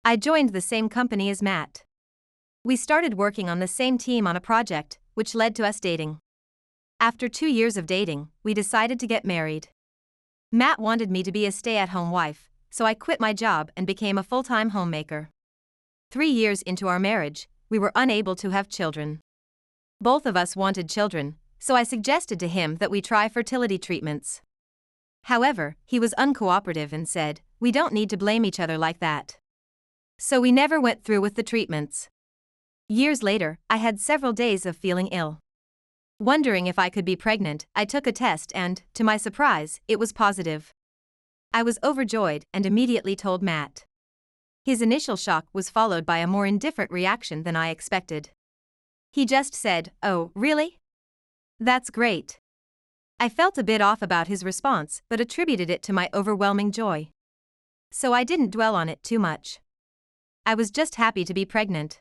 I joined the same company as Matt. We started working on the same team on a project, which led to us dating. After 2 years of dating, we decided to get married. Matt wanted me to be a stay-at-home wife, so I quit my job and became a full-time homemaker. 3 years into our marriage, we were unable to have children. Both of us wanted children, so I suggested to him that we try fertility treatments. However, he was uncooperative and said, "We don't need to blame each other like that." So we never went through with the treatments. Years later, I had several days of feeling ill. Wondering if I could be pregnant, I took a test and, to my surprise, it was positive. I was overjoyed and immediately told Matt. His initial shock was followed by a more indifferent reaction than I expected. He just said, "Oh, really? That's great." I felt a bit off about his response but attributed it to my overwhelming joy. So I didn't dwell on it too much. I was just happy to be pregnant.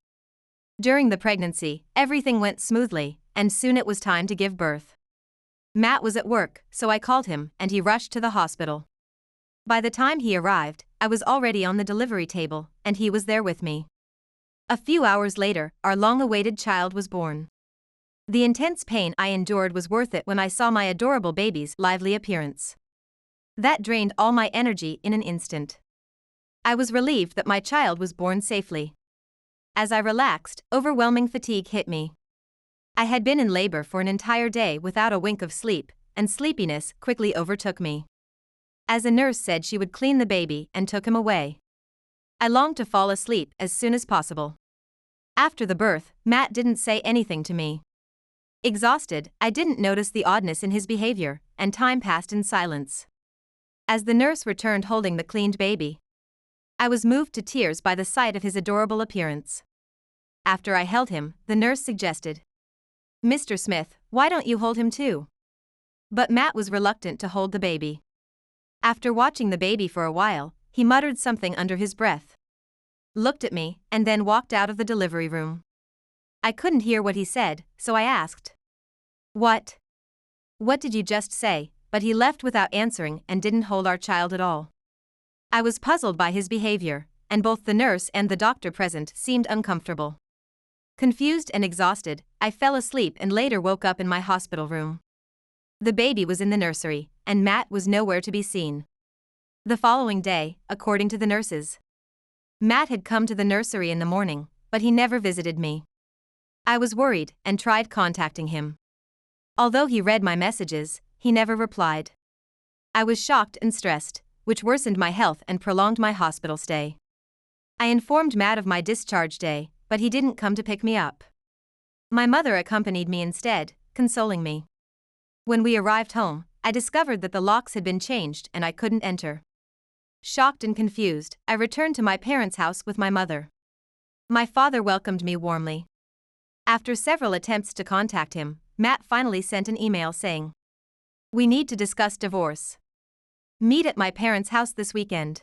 During the pregnancy, everything went smoothly, and soon it was time to give birth. Matt was at work, so I called him and he rushed to the hospital. By the time he arrived, I was already on the delivery table, and he was there with me. A few hours later, our long-awaited child was born. The intense pain I endured was worth it when I saw my adorable baby's lively appearance. That drained all my energy in an instant. I was relieved that my child was born safely. As I relaxed, overwhelming fatigue hit me. I had been in labor for an entire day without a wink of sleep, and sleepiness quickly overtook me. As a nurse said she would clean the baby and took him away. I longed to fall asleep as soon as possible. After the birth, Matt didn't say anything to me. Exhausted, I didn't notice the oddness in his behavior, and time passed in silence. As the nurse returned holding the cleaned baby, I was moved to tears by the sight of his adorable appearance. After I held him, the nurse suggested, "Mr. Smith, why don't you hold him too?" But Matt was reluctant to hold the baby. After watching the baby for a while, he muttered something under his breath, looked at me, and then walked out of the delivery room. I couldn't hear what he said, so I asked, "What? What did you just say?" But he left without answering and didn't hold our child at all. I was puzzled by his behavior, and both the nurse and the doctor present seemed uncomfortable. Confused and exhausted, I fell asleep and later woke up in my hospital room. The baby was in the nursery, and Matt was nowhere to be seen. The following day, according to the nurses, Matt had come to the nursery in the morning, but he never visited me. I was worried and tried contacting him. Although he read my messages, he never replied. I was shocked and stressed, which worsened my health and prolonged my hospital stay. I informed Matt of my discharge day, but he didn't come to pick me up. My mother accompanied me instead, consoling me. When we arrived home, I discovered that the locks had been changed and I couldn't enter. Shocked and confused, I returned to my parents' house with my mother. My father welcomed me warmly. After several attempts to contact him, Matt finally sent an email saying, "We need to discuss divorce. Meet at my parents' house this weekend."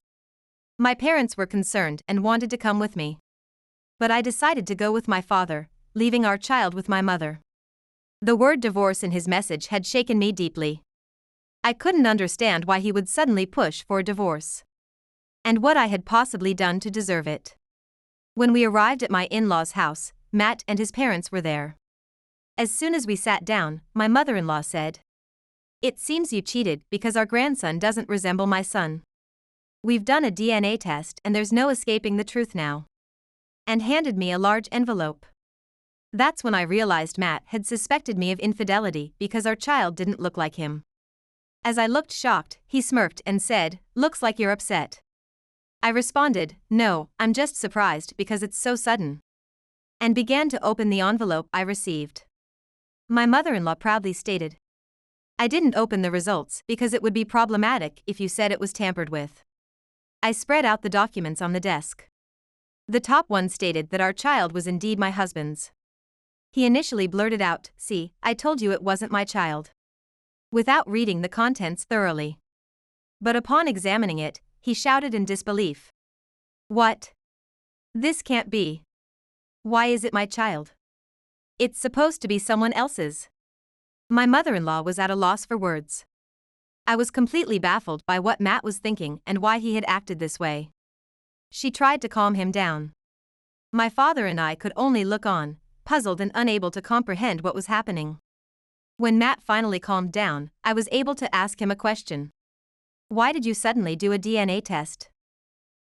My parents were concerned and wanted to come with me. But I decided to go with my father, leaving our child with my mother. The word divorce in his message had shaken me deeply. I couldn't understand why he would suddenly push for a divorce, and what I had possibly done to deserve it. When we arrived at my in-laws' house, Matt and his parents were there. As soon as we sat down, my mother-in-law said, "It seems you cheated because our grandson doesn't resemble my son. We've done a DNA test and there's no escaping the truth now," and handed me a large envelope. That's when I realized Matt had suspected me of infidelity because our child didn't look like him. As I looked shocked, he smirked and said, "Looks like you're upset." I responded, "No, I'm just surprised because it's so sudden," and began to open the envelope I received. My mother-in-law proudly stated, "I didn't open the results because it would be problematic if you said it was tampered with." I spread out the documents on the desk. The top one stated that our child was indeed my husband's. He initially blurted out, "See, I told you it wasn't my child," without reading the contents thoroughly. But upon examining it, he shouted in disbelief, "What? This can't be. Why is it my child? It's supposed to be someone else's." My mother-in-law was at a loss for words. I was completely baffled by what Matt was thinking and why he had acted this way. She tried to calm him down. My father and I could only look on, puzzled and unable to comprehend what was happening. When Matt finally calmed down, I was able to ask him a question. Why did you suddenly do a DNA test?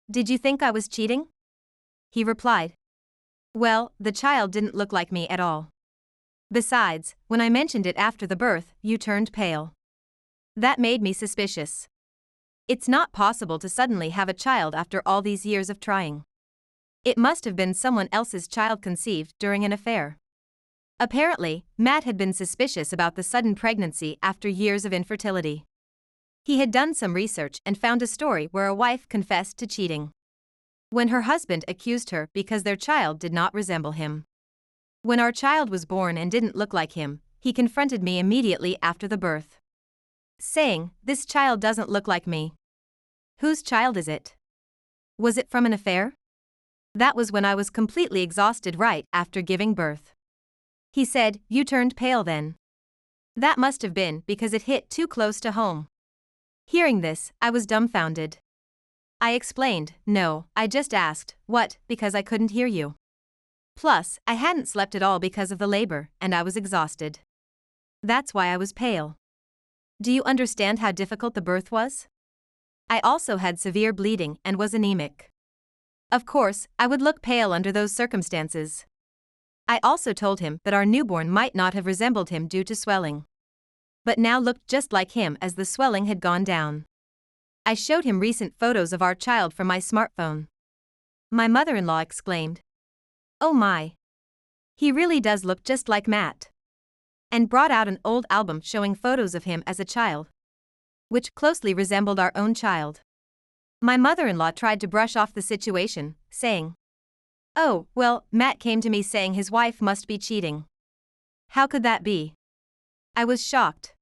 Did you think I was cheating? He replied. Well, the child didn't look like me at all. Besides, when I mentioned it after the birth, you turned pale. That made me suspicious. It's not possible to suddenly have a child after all these years of trying. It must have been someone else's child conceived during an affair. Apparently, Matt had been suspicious about the sudden pregnancy after years of infertility. He had done some research and found a story where a wife confessed to cheating when her husband accused her because their child did not resemble him. When our child was born and didn't look like him, he confronted me immediately after the birth, saying, "This child doesn't look like me." Whose child is it? Was it from an affair? That was when I was completely exhausted right after giving birth. He said, "You turned pale then." That must have been because it hit too close to home. Hearing this, I was dumbfounded. I explained, "No, I just asked, what, because I couldn't hear you. Plus, I hadn't slept at all because of the labor, and I was exhausted. That's why I was pale." Do you understand how difficult the birth was? I also had severe bleeding and was anemic. Of course, I would look pale under those circumstances. I also told him that our newborn might not have resembled him due to swelling, but now looked just like him as the swelling had gone down. I showed him recent photos of our child from my smartphone. My mother-in-law exclaimed, "Oh my! He really does look just like Matt," and brought out an old album showing photos of him as a child, which closely resembled our own child. My mother-in-law tried to brush off the situation, saying, "Oh, well, Matt came to me saying his wife must be cheating." How could that be? I was shocked.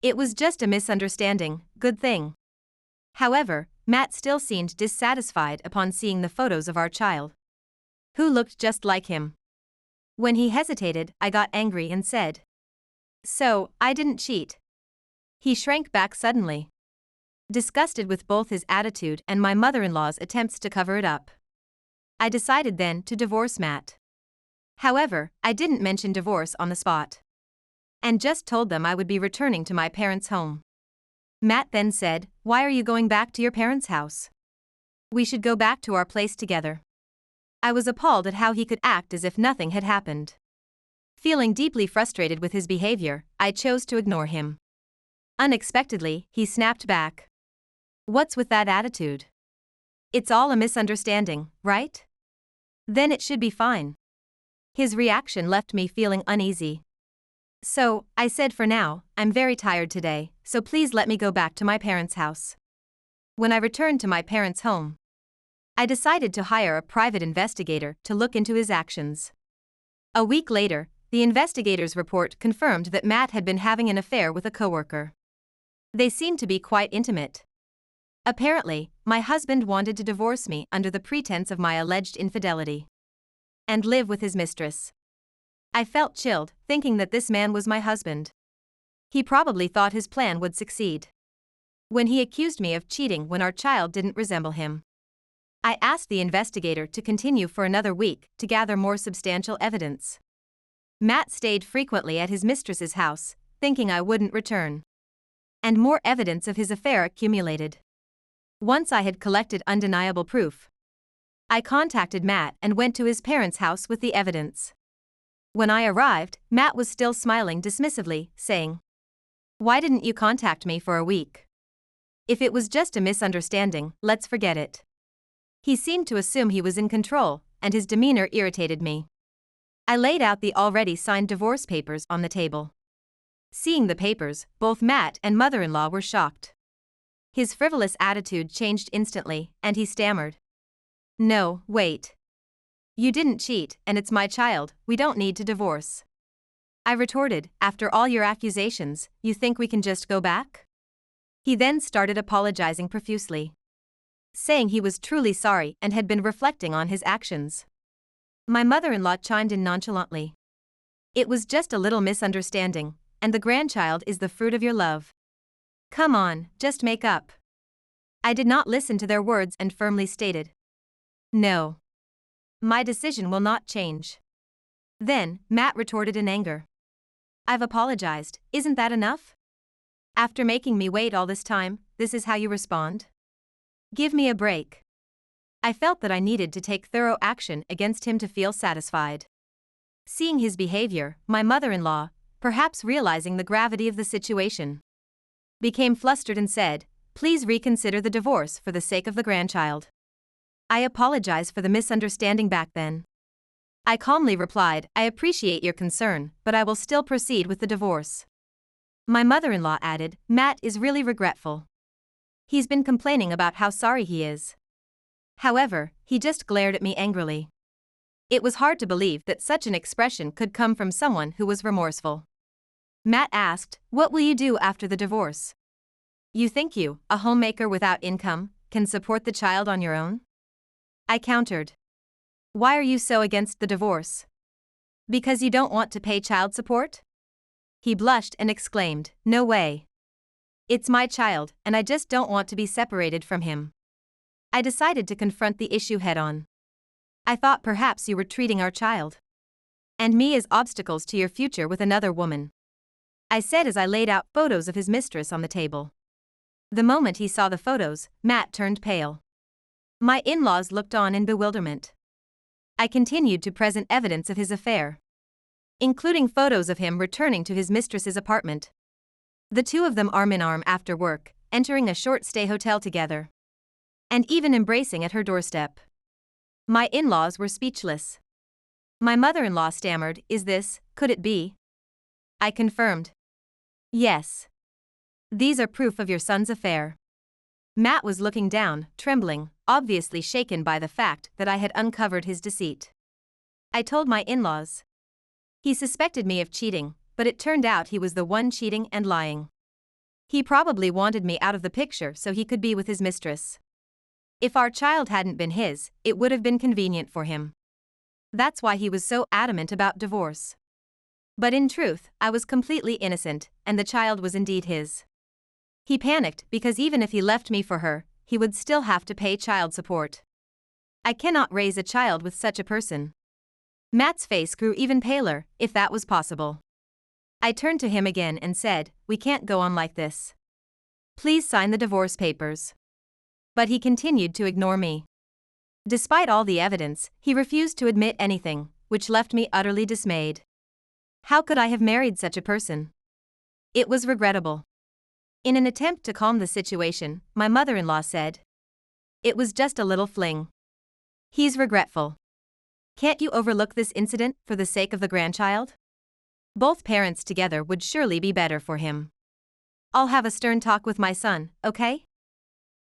It was just a misunderstanding, good thing. However, Matt still seemed dissatisfied upon seeing the photos of our child, who looked just like him. When he hesitated, I got angry and said, "So, I didn't cheat." He shrank back suddenly, disgusted with both his attitude and my mother-in-law's attempts to cover it up. I decided then to divorce Matt. However, I didn't mention divorce on the spot, and just told them I would be returning to my parents' home. Matt then said, "Why are you going back to your parents' house? We should go back to our place together." I was appalled at how he could act as if nothing had happened. Feeling deeply frustrated with his behavior, I chose to ignore him. Unexpectedly, he snapped back. "What's with that attitude? It's all a misunderstanding, right? Then it should be fine." His reaction left me feeling uneasy. So, I said, "For now, I'm very tired today, so please let me go back to my parents' house." When I returned to my parents' home, I decided to hire a private investigator to look into his actions. A week later, the investigator's report confirmed that Matt had been having an affair with a coworker. They seemed to be quite intimate. Apparently, my husband wanted to divorce me under the pretense of my alleged infidelity and live with his mistress. I felt chilled, thinking that this man was my husband. He probably thought his plan would succeed when he accused me of cheating when our child didn't resemble him. I asked the investigator to continue for another week to gather more substantial evidence. Matt stayed frequently at his mistress's house, thinking I wouldn't return, and more evidence of his affair accumulated. Once I had collected undeniable proof, I contacted Matt and went to his parents' house with the evidence. When I arrived, Matt was still smiling dismissively, saying, "Why didn't you contact me for a week? If it was just a misunderstanding, let's forget it." He seemed to assume he was in control, and his demeanor irritated me. I laid out the already signed divorce papers on the table. Seeing the papers, both Matt and mother-in-law were shocked. His frivolous attitude changed instantly, and he stammered, "No, wait. You didn't cheat, and it's my child, we don't need to divorce." I retorted, "After all your accusations, you think we can just go back?" He then started apologizing profusely, saying he was truly sorry and had been reflecting on his actions. My mother-in-law chimed in nonchalantly, "It was just a little misunderstanding, and the grandchild is the fruit of your love. Come on, just make up." I did not listen to their words and firmly stated, No. My decision will not change. Then, Matt retorted in anger. I've apologized, isn't that enough? After making me wait all this time, this is how you respond? Give me a break. I felt that I needed to take thorough action against him to feel satisfied. Seeing his behavior, my mother-in-law, perhaps realizing the gravity of the situation, became flustered and said, "Please reconsider the divorce for the sake of the grandchild." I apologize for the misunderstanding back then. I calmly replied, "I appreciate your concern, but I will still proceed with the divorce." My mother-in-law added, "Matt is really regretful. He's been complaining about how sorry he is." However, he just glared at me angrily. It was hard to believe that such an expression could come from someone who was remorseful. Matt asked, "What will you do after the divorce? You think you, a homemaker without income, can support the child on your own?" I countered. "Why are you so against the divorce? Because you don't want to pay child support?" He blushed and exclaimed, "No way. It's my child, and I just don't want to be separated from him." I decided to confront the issue head-on. "I thought perhaps you were treating our child and me as obstacles to your future with another woman," I said as I laid out photos of his mistress on the table. The moment he saw the photos, Matt turned pale. My in-laws looked on in bewilderment. I continued to present evidence of his affair, including photos of him returning to his mistress's apartment. The two of them arm in arm after work, entering a short-stay hotel together, and even embracing at her doorstep. My in-laws were speechless. My mother-in-law stammered, could it be?" I confirmed. "Yes. These are proof of your son's affair." Matt was looking down, trembling, obviously shaken by the fact that I had uncovered his deceit. I told my in-laws. He suspected me of cheating, but it turned out he was the one cheating and lying. He probably wanted me out of the picture so he could be with his mistress. If our child hadn't been his, it would have been convenient for him. That's why he was so adamant about divorce. But in truth, I was completely innocent, and the child was indeed his. He panicked because even if he left me for her, he would still have to pay child support. I cannot raise a child with such a person. Matt's face grew even paler, if that was possible. I turned to him again and said, "We can't go on like this. Please sign the divorce papers." But he continued to ignore me. Despite all the evidence, he refused to admit anything, which left me utterly dismayed. How could I have married such a person? It was regrettable. In an attempt to calm the situation, my mother-in-law said, "It was just a little fling. He's regretful. Can't you overlook this incident for the sake of the grandchild? Both parents together would surely be better for him. I'll have a stern talk with my son, okay?"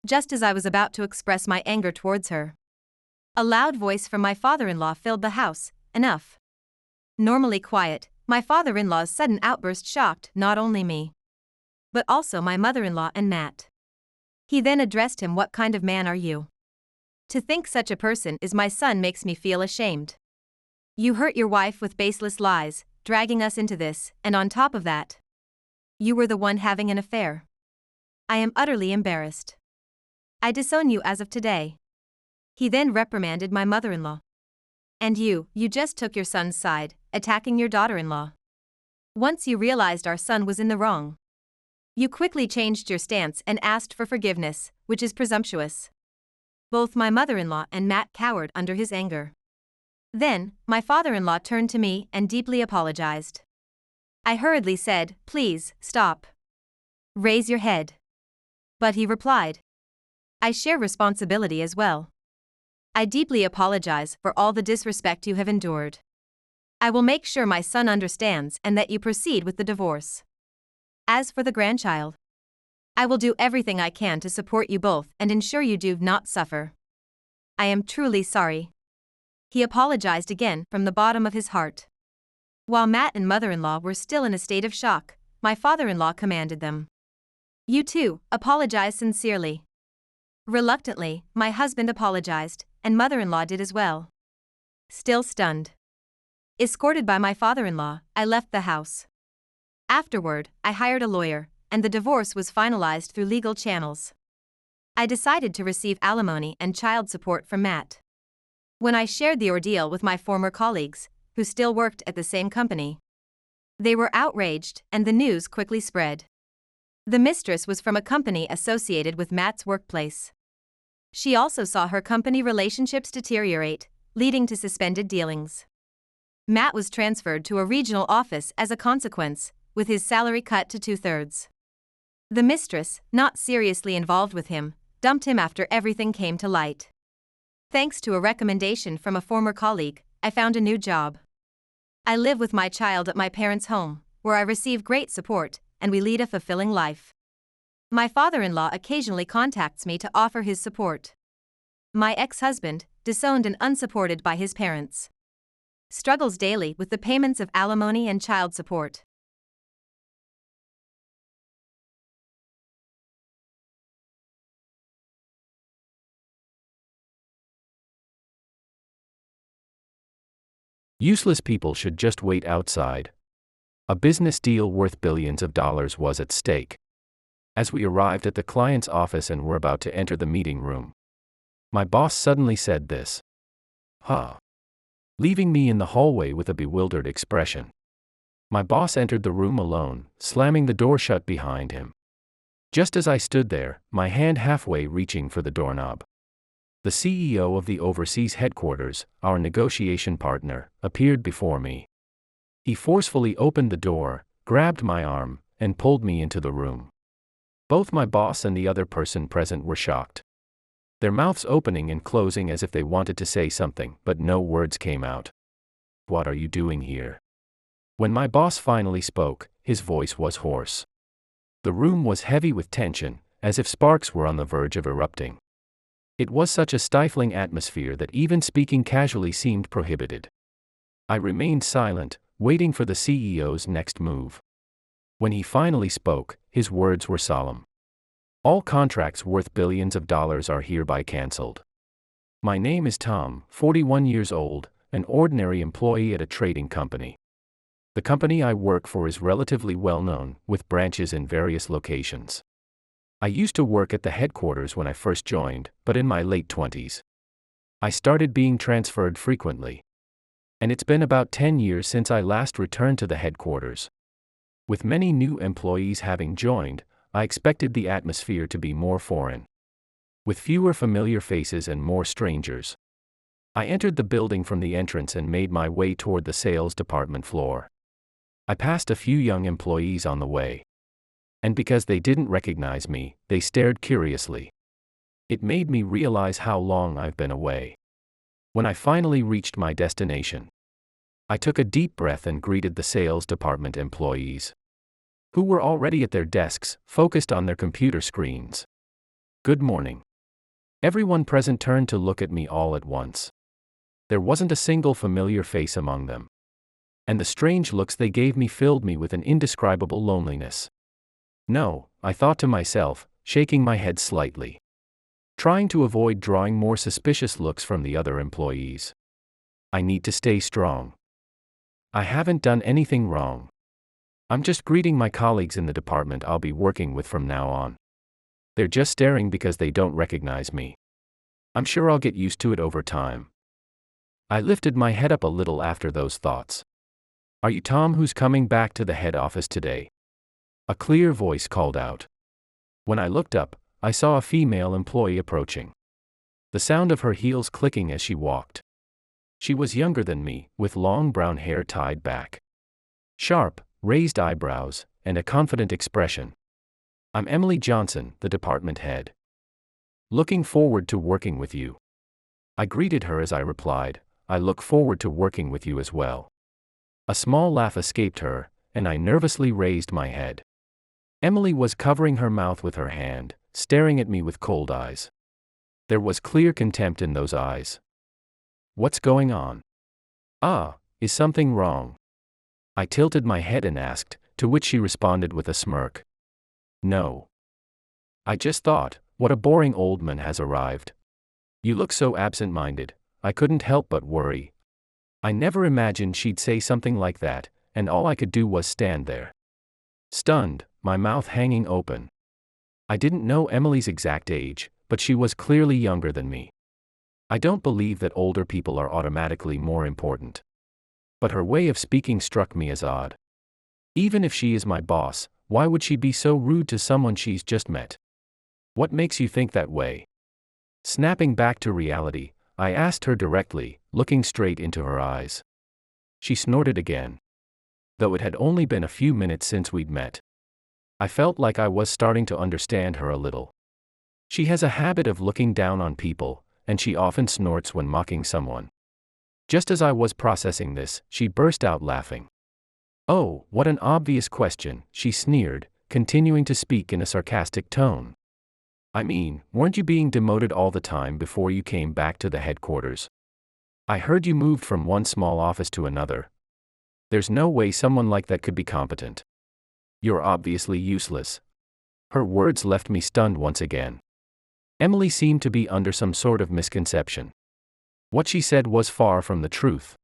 Just as I was about to express my anger towards her, a loud voice from my father-in-law filled the house. "Enough." Normally quiet, my father-in-law's sudden outburst shocked not only me, but also my mother-in-law and Matt. He then addressed him, "What kind of man are you? To think such a person is my son makes me feel ashamed. You hurt your wife with baseless lies, dragging us into this, and on top of that, you were the one having an affair. I am utterly embarrassed. I disown you as of today." He then reprimanded my mother-in-law. "And you just took your son's side, attacking your daughter-in-law. Once you realized our son was in the wrong, you quickly changed your stance and asked for forgiveness, which is presumptuous." Both my mother-in-law and Matt cowered under his anger. Then, my father-in-law turned to me and deeply apologized. I hurriedly said, "Please, stop. Raise your head." But he replied, "I share responsibility as well. I deeply apologize for all the disrespect you have endured. I will make sure my son understands and that you proceed with the divorce. As for the grandchild, I will do everything I can to support you both and ensure you do not suffer. I am truly sorry." He apologized again from the bottom of his heart. While Matt and mother-in-law were still in a state of shock, my father-in-law commanded them, "You too, apologize sincerely." Reluctantly, my husband apologized, and mother-in-law did as well. Still stunned, escorted by my father-in-law, I left the house. Afterward, I hired a lawyer, and the divorce was finalized through legal channels. I decided to receive alimony and child support from Matt. when I shared the ordeal with my former colleagues, who still worked at the same company. They were outraged, and the news quickly spread. The mistress was from a company associated with Matt's workplace. She also saw her company relationships deteriorate, leading to suspended dealings. Matt was transferred to a regional office as a consequence, with his salary cut to 2/3. The mistress, not seriously involved with him, dumped him after everything came to light. Thanks to a recommendation from a former colleague, I found a new job. I live with my child at my parents' home, where I receive great support, and we lead a fulfilling life. My father-in-law occasionally contacts me to offer his support. My ex-husband, disowned and unsupported by his parents, struggles daily with the payments of alimony and child support. Useless people should just wait outside. A business deal worth billions of dollars was at stake. As we arrived at the client's office and were about to enter the meeting room, my boss suddenly said this. Leaving me in the hallway with a bewildered expression. My boss entered the room alone, slamming the door shut behind him. Just as I stood there, my hand halfway reaching for the doorknob, the CEO of the overseas headquarters, our negotiation partner, appeared before me. He forcefully opened the door, grabbed my arm, and pulled me into the room. Both my boss and the other person present were shocked. Their mouths opening and closing as if they wanted to say something, but no words came out. "What are you doing here?" When my boss finally spoke, his voice was hoarse. The room was heavy with tension, as if sparks were on the verge of erupting. It was such a stifling atmosphere that even speaking casually seemed prohibited. I remained silent, waiting for the CEO's next move. When he finally spoke, his words were solemn. "All contracts worth billions of dollars are hereby cancelled. My name is Tom, 41 years old, an ordinary employee at a trading company. The company I work for is relatively well known, with branches in various locations. I used to work at the headquarters when I first joined, but in my late 20s. I started being transferred frequently. And it's been about 10 years since I last returned to the headquarters. With many new employees having joined, I expected the atmosphere to be more foreign, with fewer familiar faces and more strangers. I entered the building from the entrance and made my way toward the sales department floor. I passed a few young employees on the way. And because they didn't recognize me, they stared curiously. It made me realize how long I've been away. When I finally reached my destination, I took a deep breath and greeted the sales department employees, who were already at their desks, focused on their computer screens. "Good morning." Everyone present turned to look at me all at once. There wasn't a single familiar face among them. And the strange looks they gave me filled me with an indescribable loneliness. No, I thought to myself, shaking my head slightly, trying to avoid drawing more suspicious looks from the other employees. I need to stay strong. I haven't done anything wrong. I'm just greeting my colleagues in the department I'll be working with from now on. They're just staring because they don't recognize me. I'm sure I'll get used to it over time. I lifted my head up a little after those thoughts. "Are you Tom who's coming back to the head office today?" A clear voice called out. When I looked up, I saw a female employee approaching, the sound of her heels clicking as she walked. She was younger than me, with long brown hair tied back, sharp, raised eyebrows, and a confident expression. "I'm Emily Johnson, the department head. Looking forward to working with you." I greeted her as I replied, "I look forward to working with you as well." A small laugh escaped her, and I nervously raised my head. Emily was covering her mouth with her hand, staring at me with cold eyes. There was clear contempt in those eyes. "What's going on? Is something wrong?" I tilted my head and asked, to which she responded with a smirk. "No. I just thought, what a boring old man has arrived. You look so absent-minded." I couldn't help but worry. I never imagined she'd say something like that, and all I could do was stand there, stunned, my mouth hanging open. I didn't know Emily's exact age, but she was clearly younger than me. I don't believe that older people are automatically more important. But her way of speaking struck me as odd. Even if she is my boss, why would she be so rude to someone she's just met? What makes you think that way? Snapping back to reality, I asked her directly, looking straight into her eyes. She snorted again. Though it had only been a few minutes since we'd met. I felt like I was starting to understand her a little. She has a habit of looking down on people, and she often snorts when mocking someone. Just as I was processing this, she burst out laughing. "Oh, what an obvious question," she sneered, continuing to speak in a sarcastic tone. "I mean, weren't you being demoted all the time before you came back to the headquarters? I heard you moved from one small office to another. There's no way someone like that could be competent. You're obviously useless." Her words left me stunned once again. Emily seemed to be under some sort of misconception. What she said was far from the truth.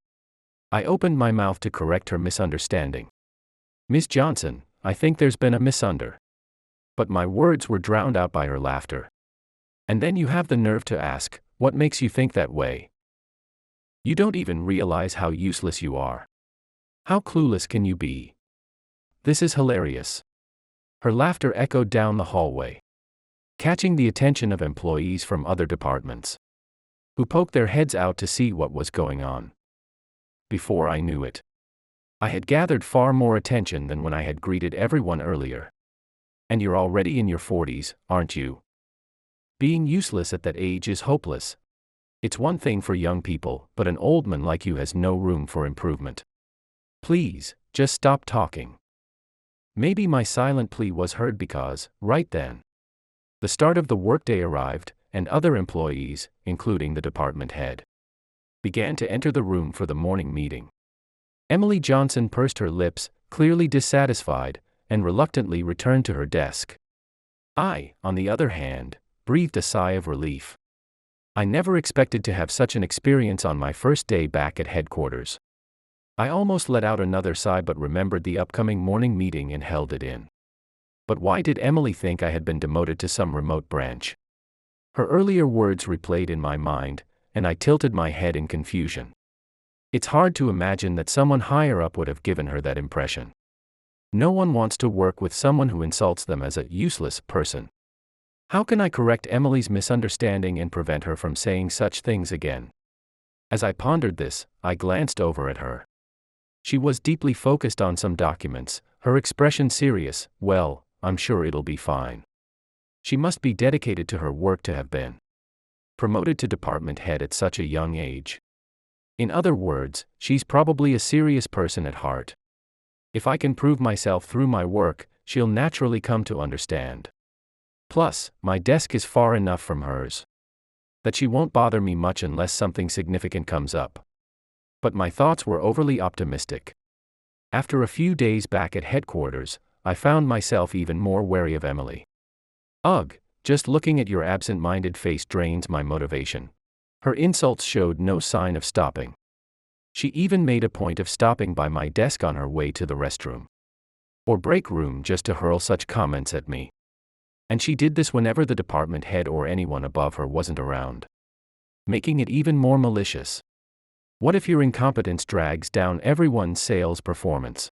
I opened my mouth to correct her misunderstanding. "Miss Johnson, I think there's been a misunder." But my words were drowned out by her laughter. "And then you have the nerve to ask, what makes you think that way? You don't even realize how useless you are. How clueless can you be? This is hilarious." Her laughter echoed down the hallway, catching the attention of employees from other departments, who poked their heads out to see what was going on. Before I knew it, I had gathered far more attention than when I had greeted everyone earlier. "And you're already in your 40s, aren't you? Being useless at that age is hopeless. It's one thing for young people, but an old man like you has no room for improvement. Please, just stop talking." Maybe my silent plea was heard because, right then, the start of the workday arrived, and other employees, including the department head, began to enter the room for the morning meeting. Emily Johnson pursed her lips, clearly dissatisfied, and reluctantly returned to her desk. I, on the other hand, breathed a sigh of relief. I never expected to have such an experience on my first day back at headquarters. I almost let out another sigh but remembered the upcoming morning meeting and held it in. But why did Emily think I had been demoted to some remote branch? Her earlier words replayed in my mind, and I tilted my head in confusion. It's hard to imagine that someone higher up would have given her that impression. No one wants to work with someone who insults them as a useless person. How can I correct Emily's misunderstanding and prevent her from saying such things again? As I pondered this, I glanced over at her. She was deeply focused on some documents, her expression serious. "Well, I'm sure it'll be fine." She must be dedicated to her work to have been promoted to department head at such a young age. In other words, she's probably a serious person at heart. If I can prove myself through my work, she'll naturally come to understand. Plus, my desk is far enough from hers that she won't bother me much unless something significant comes up. But my thoughts were overly optimistic. After a few days back at headquarters, I found myself even more wary of Emily. "Ugh, just looking at your absent-minded face drains my motivation." Her insults showed no sign of stopping. She even made a point of stopping by my desk on her way to the restroom or break room just to hurl such comments at me. And she did this whenever the department head or anyone above her wasn't around, making it even more malicious. What if your incompetence drags down everyone's sales performance?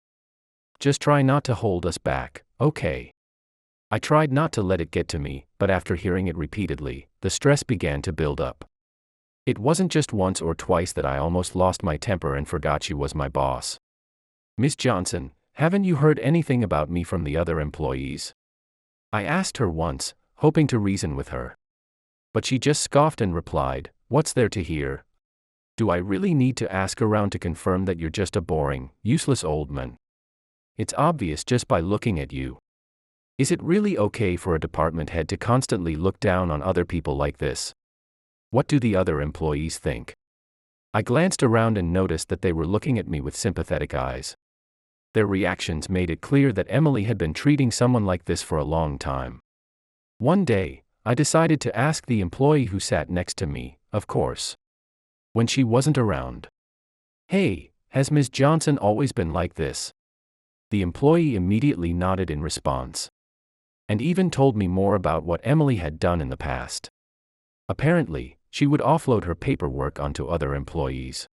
Just try not to hold us back, okay? I tried not to let it get to me, but after hearing it repeatedly, the stress began to build up. It wasn't just once or twice that I almost lost my temper and forgot she was my boss. "Miss Johnson, haven't you heard anything about me from the other employees?" I asked her once, hoping to reason with her. But she just scoffed and replied, "What's there to hear? Do I really need to ask around to confirm that you're just a boring, useless old man? It's obvious just by looking at you. Is it really okay for a department head to constantly look down on other people like this? What do the other employees think?" I glanced around and noticed that they were looking at me with sympathetic eyes. Their reactions made it clear that Emily had been treating someone like this for a long time. One day, I decided to ask the employee who sat next to me, of course, when she wasn't around. "Hey, has Ms. Johnson always been like this?" The employee immediately nodded in response, and even told me more about what Emily had done in the past. Apparently, she would offload her paperwork onto other employees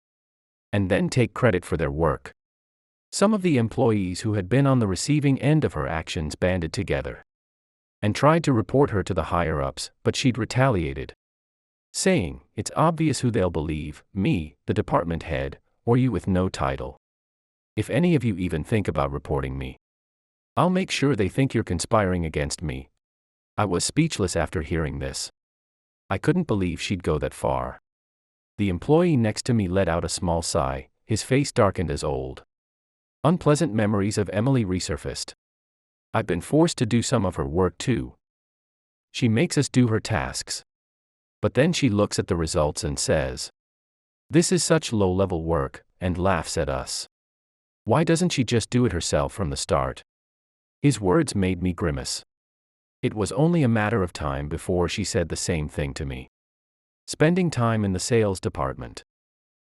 and then take credit for their work. Some of the employees who had been on the receiving end of her actions banded together and tried to report her to the higher-ups, but she'd retaliated, saying, "It's obvious who they'll believe, me, the department head, or you with no title. If any of you even think about reporting me, I'll make sure they think you're conspiring against me." I was speechless after hearing this. I couldn't believe she'd go that far. The employee next to me let out a small sigh, his face darkened as old. Unpleasant memories of Emily resurfaced. I've been forced to do some of her work too. She makes us do her tasks. But then she looks at the results and says, "This is such low-level work," and laughs at us. Why doesn't she just do it herself from the start? His words made me grimace. It was only a matter of time before she said the same thing to me. Spending time in the sales department,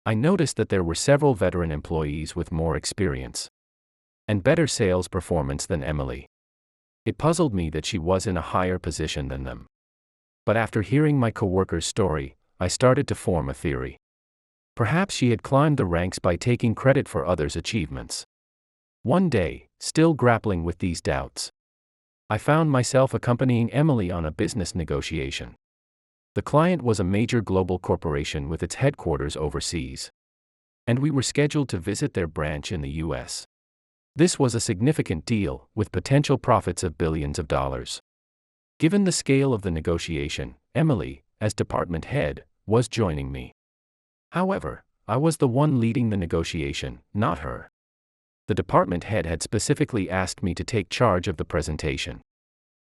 I noticed that there were several veteran employees with more experience and better sales performance than Emily. It puzzled me that she was in a higher position than them. But after hearing my coworker's story, I started to form a theory. Perhaps she had climbed the ranks by taking credit for others' achievements. One day, still grappling with these doubts, I found myself accompanying Emily on a business negotiation. The client was a major global corporation with its headquarters overseas, and we were scheduled to visit their branch in the US. This was a significant deal, with potential profits of billions of dollars. Given the scale of the negotiation, Emily, as department head, was joining me. However, I was the one leading the negotiation, not her. The department head had specifically asked me to take charge of the presentation.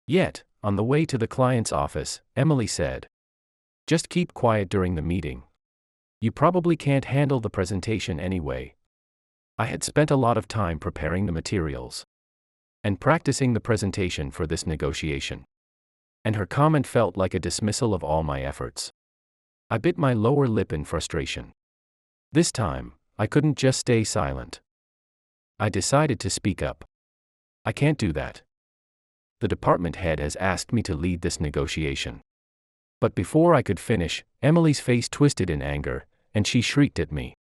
Yet, on the way to the client's office, Emily said, "Just keep quiet during the meeting. You probably can't handle the presentation anyway." I had spent a lot of time preparing the materials and practicing the presentation for this negotiation, and her comment felt like a dismissal of all my efforts. I bit my lower lip in frustration. This time, I couldn't just stay silent. I decided to speak up. "I can't do that. The department head has asked me to lead this negotiation." But before I could finish, Emily's face twisted in anger, and she shrieked at me.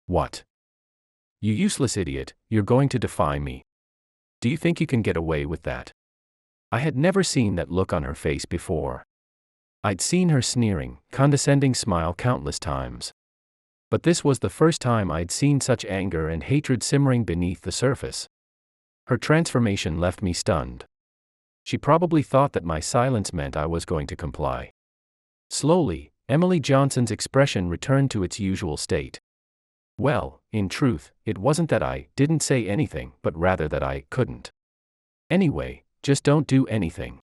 "What? You useless idiot, you're going to defy me. Do you think you can get away with that?" I had never seen that look on her face before. I'd seen her sneering, condescending smile countless times. But this was the first time I'd seen such anger and hatred simmering beneath the surface. Her transformation left me stunned. She probably thought that my silence meant I was going to comply. Slowly, Emily Johnson's expression returned to its usual state. Well, in truth, it wasn't that I didn't say anything, but rather that I couldn't. Anyway, just don't do anything.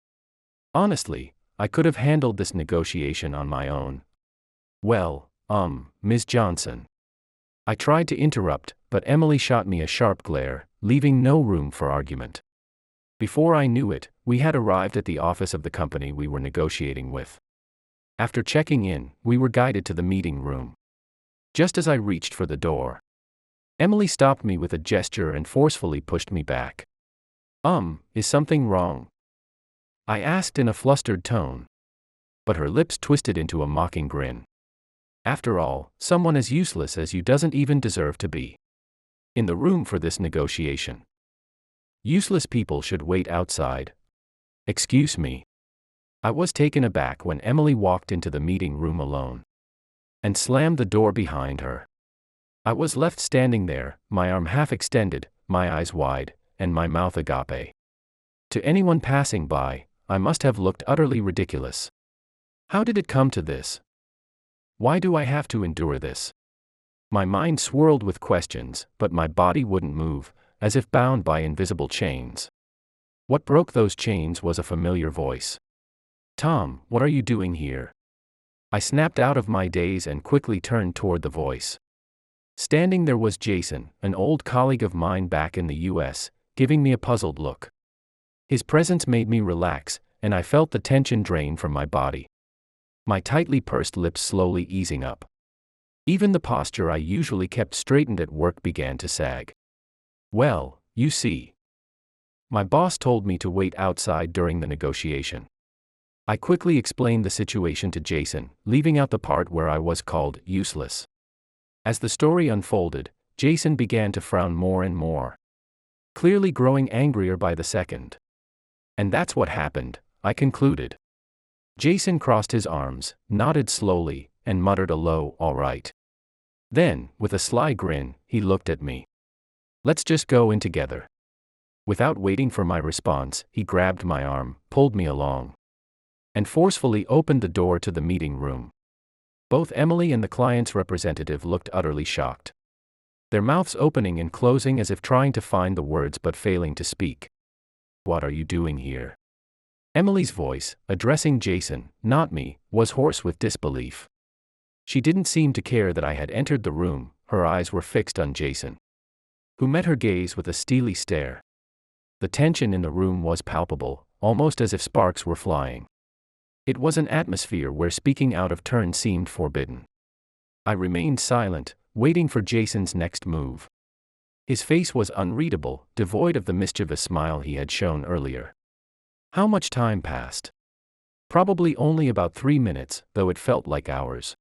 Honestly, I could have handled this negotiation on my own. "Well, Ms. Johnson." I tried to interrupt, but Emily shot me a sharp glare, leaving no room for argument. Before I knew it, we had arrived at the office of the company we were negotiating with. After checking in, we were guided to the meeting room. Just as I reached for the door, Emily stopped me with a gesture and forcefully pushed me back. Is something wrong?" I asked in a flustered tone. But her lips twisted into a mocking grin. "After all, someone as useless as you doesn't even deserve to be in the room for this negotiation. Useless people should wait outside." "Excuse me." I was taken aback when Emily walked into the meeting room alone and slammed the door behind her. I was left standing there, my arm half extended, my eyes wide, and my mouth agape. To anyone passing by, I must have looked utterly ridiculous. How did it come to this? Why do I have to endure this? My mind swirled with questions, but my body wouldn't move, as if bound by invisible chains. What broke those chains was a familiar voice. "Tom, what are you doing here?" I snapped out of my daze and quickly turned toward the voice. Standing there was Jason, an old colleague of mine back in the US, giving me a puzzled look. His presence made me relax, and I felt the tension drain from my body. My tightly pursed lips slowly easing up. Even the posture I usually kept straightened at work began to sag. "Well, you see, my boss told me to wait outside during the negotiation. I quickly explained the situation to Jason, leaving out the part where I was called useless. As the story unfolded, Jason began to frown more and more, clearly growing angrier by the second. And that's what happened, I concluded. Jason crossed his arms, nodded slowly, and muttered a low, "All right." Then, with a sly grin, he looked at me. "Let's just go in together." Without waiting for my response, he grabbed my arm, pulled me along, and forcefully opened the door to the meeting room. Both Emily and the client's representative looked utterly shocked, their mouths opening and closing as if trying to find the words but failing to speak. "What are you doing here?" Emily's voice, addressing Jason, not me, was hoarse with disbelief. She didn't seem to care that I had entered the room. Her eyes were fixed on Jason, who met her gaze with a steely stare. The tension in the room was palpable, almost as if sparks were flying. It was an atmosphere where speaking out of turn seemed forbidden. I remained silent, waiting for Jason's next move. His face was unreadable, devoid of the mischievous smile he had shown earlier. How much time passed? Probably only about 3 minutes, though it felt like hours.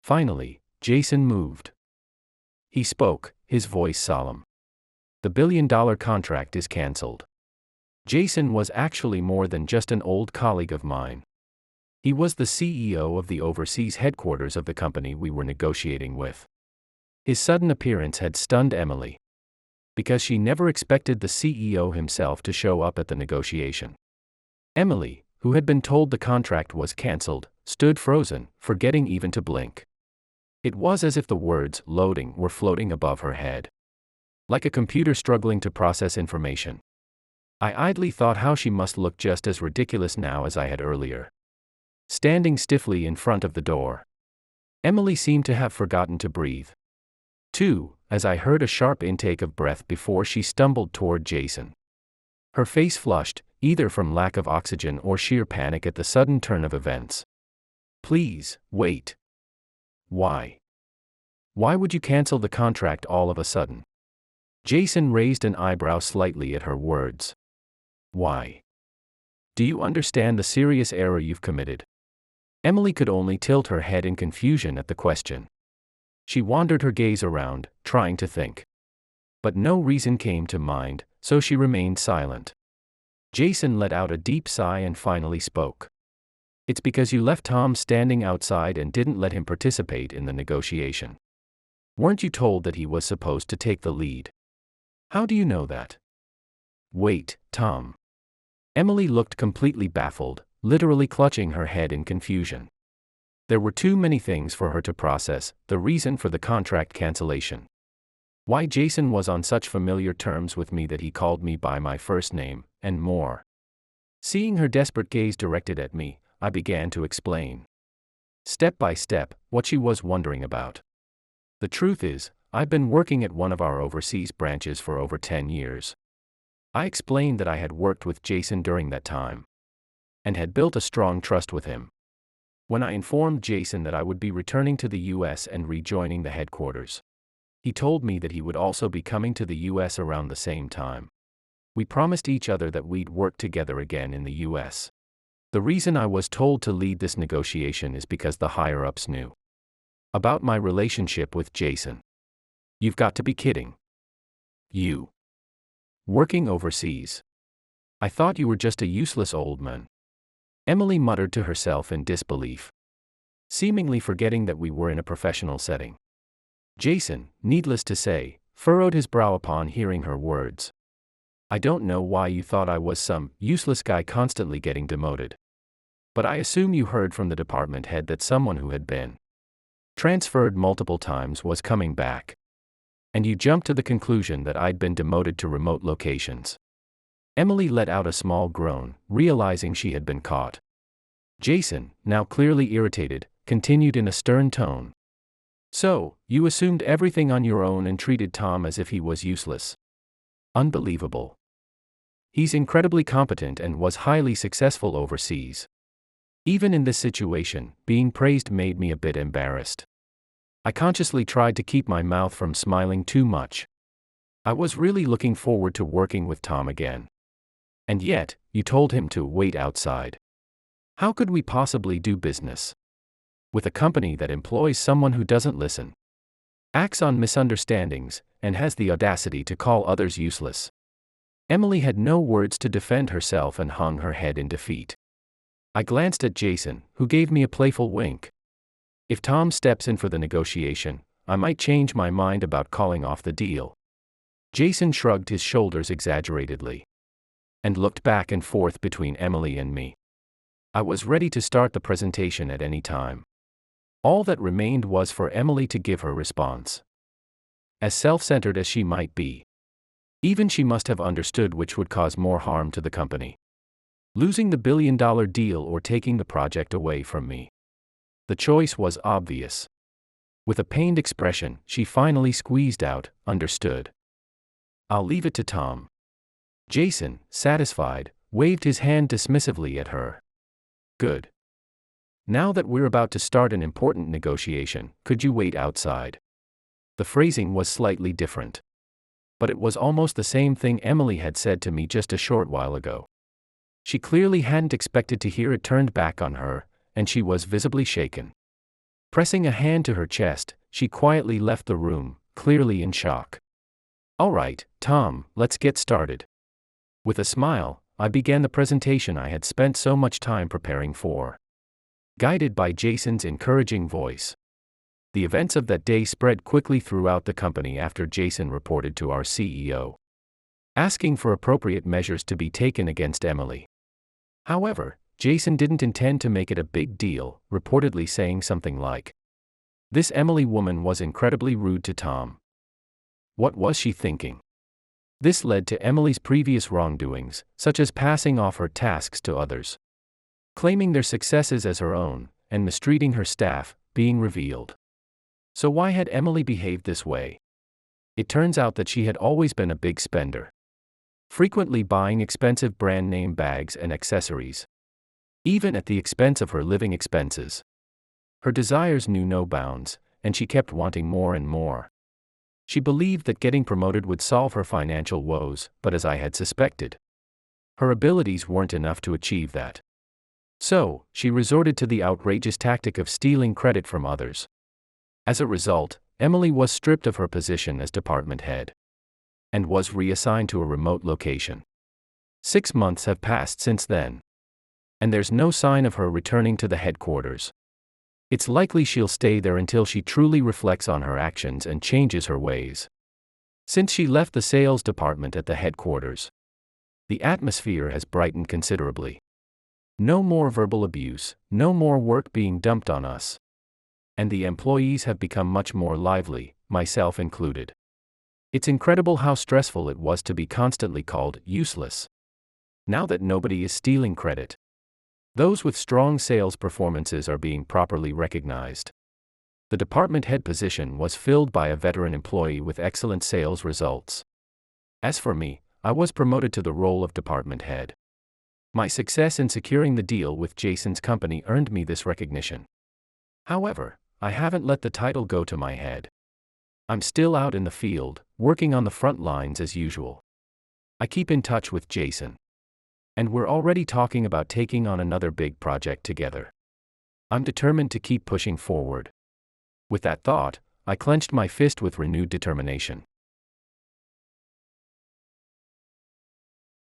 Finally, Jason moved. He spoke, his voice solemn. "The billion-dollar contract is cancelled." Jason was actually more than just an old colleague of mine. He was the CEO of the overseas headquarters of the company we were negotiating with. His sudden appearance had stunned Emily, because she never expected the CEO himself to show up at the negotiation. Emily, who had been told the contract was cancelled, stood frozen, forgetting even to blink. It was as if the words "loading" were floating above her head, like a computer struggling to process information. I idly thought how she must look just as ridiculous now as I had earlier, standing stiffly in front of the door. Emily seemed to have forgotten to breathe, too, as I heard a sharp intake of breath before she stumbled toward Jason. Her face flushed, either from lack of oxygen or sheer panic at the sudden turn of events. "Please, wait. Why? Why would you cancel the contract all of a sudden?" Jason raised an eyebrow slightly at her words. "Why? Do you understand the serious error you've committed?" Emily could only tilt her head in confusion at the question. She wandered her gaze around, trying to think. But no reason came to mind, so she remained silent. Jason let out a deep sigh and finally spoke. "It's because you left Tom standing outside and didn't let him participate in the negotiation. Weren't you told that he was supposed to take the lead?" "How do you know that?" "Wait, Tom." Emily looked completely baffled, literally clutching her head in confusion. There were too many things for her to process: the reason for the contract cancellation, why Jason was on such familiar terms with me that he called me by my first name, and more. Seeing her desperate gaze directed at me, I began to explain, step by step, what she was wondering about. "The truth is, I've been working at one of our overseas branches for over 10 years. I explained that I had worked with Jason during that time, and had built a strong trust with him. When I informed Jason that I would be returning to the US and rejoining the headquarters, he told me that he would also be coming to the US around the same time. We promised each other that we'd work together again in the US. The reason I was told to lead this negotiation is because the higher-ups knew about my relationship with Jason." "You've got to be kidding. You working overseas? I thought you were just a useless old man." Emily muttered to herself in disbelief, seemingly forgetting that we were in a professional setting. Jason, needless to say, furrowed his brow upon hearing her words. "I don't know why you thought I was some useless guy constantly getting demoted. But I assume you heard from the department head that someone who had been transferred multiple times was coming back. And you jumped to the conclusion that I'd been demoted to remote locations." Emily let out a small groan, realizing she had been caught. Jason, now clearly irritated, continued in a stern tone. "So, you assumed everything on your own and treated Tom as if he was useless. Unbelievable. He's incredibly competent and was highly successful overseas. Even in this situation, being praised made me a bit embarrassed. I consciously tried to keep my mouth from smiling too much. I was really looking forward to working with Tom again. And yet, you told him to wait outside." How could we possibly do business with a company that employs someone who doesn't listen, acts on misunderstandings, and has the audacity to call others useless? Emily had no words to defend herself and hung her head in defeat. I glanced at Jason, who gave me a playful wink. If Tom steps in for the negotiation, I might change my mind about calling off the deal. Jason shrugged his shoulders exaggeratedly and looked back and forth between Emily and me. I was ready to start the presentation at any time. All that remained was for Emily to give her response. As self-centered as she might be, even she must have understood which would cause more harm to the company: losing the billion-dollar deal or taking the project away from me. The choice was obvious. With a pained expression, she finally squeezed out, "Understood. I'll leave it to Tom." Jason, satisfied, waved his hand dismissively at her. "Good. Now that we're about to start an important negotiation, could you wait outside?" The phrasing was slightly different, but it was almost the same thing Emily had said to me just a short while ago. She clearly hadn't expected to hear it turned back on her, and she was visibly shaken. Pressing a hand to her chest, she quietly left the room, clearly in shock. "All right, Tom, let's get started." With a smile, I began the presentation I had spent so much time preparing for. Guided by Jason's encouraging voice. The events of that day spread quickly throughout the company after Jason reported to our CEO, asking for appropriate measures to be taken against Emily. However, Jason didn't intend to make it a big deal, reportedly saying something like, "This Emily woman was incredibly rude to Tom." What was she thinking? This led to Emily's previous wrongdoings, such as passing off her tasks to others, claiming their successes as her own, and mistreating her staff, being revealed. So why had Emily behaved this way? It turns out that she had always been a big spender, frequently buying expensive brand name bags and accessories, even at the expense of her living expenses. Her desires knew no bounds, and she kept wanting more and more. She believed that getting promoted would solve her financial woes, but as I had suspected, her abilities weren't enough to achieve that. So, she resorted to the outrageous tactic of stealing credit from others. As a result, Emily was stripped of her position as department head and was reassigned to a remote location. 6 months have passed since then, and there's no sign of her returning to the headquarters. It's likely she'll stay there until she truly reflects on her actions and changes her ways. Since she left the sales department at the headquarters, the atmosphere has brightened considerably. No more verbal abuse, no more work being dumped on us. And the employees have become much more lively, myself included. It's incredible how stressful it was to be constantly called useless. Now that nobody is stealing credit, those with strong sales performances are being properly recognized. The department head position was filled by a veteran employee with excellent sales results. As for me, I was promoted to the role of department head. My success in securing the deal with Jason's company earned me this recognition. However, I haven't let the title go to my head. I'm still out in the field, working on the front lines as usual. I keep in touch with Jason, and we're already talking about taking on another big project together. I'm determined to keep pushing forward. With that thought, I clenched my fist with renewed determination.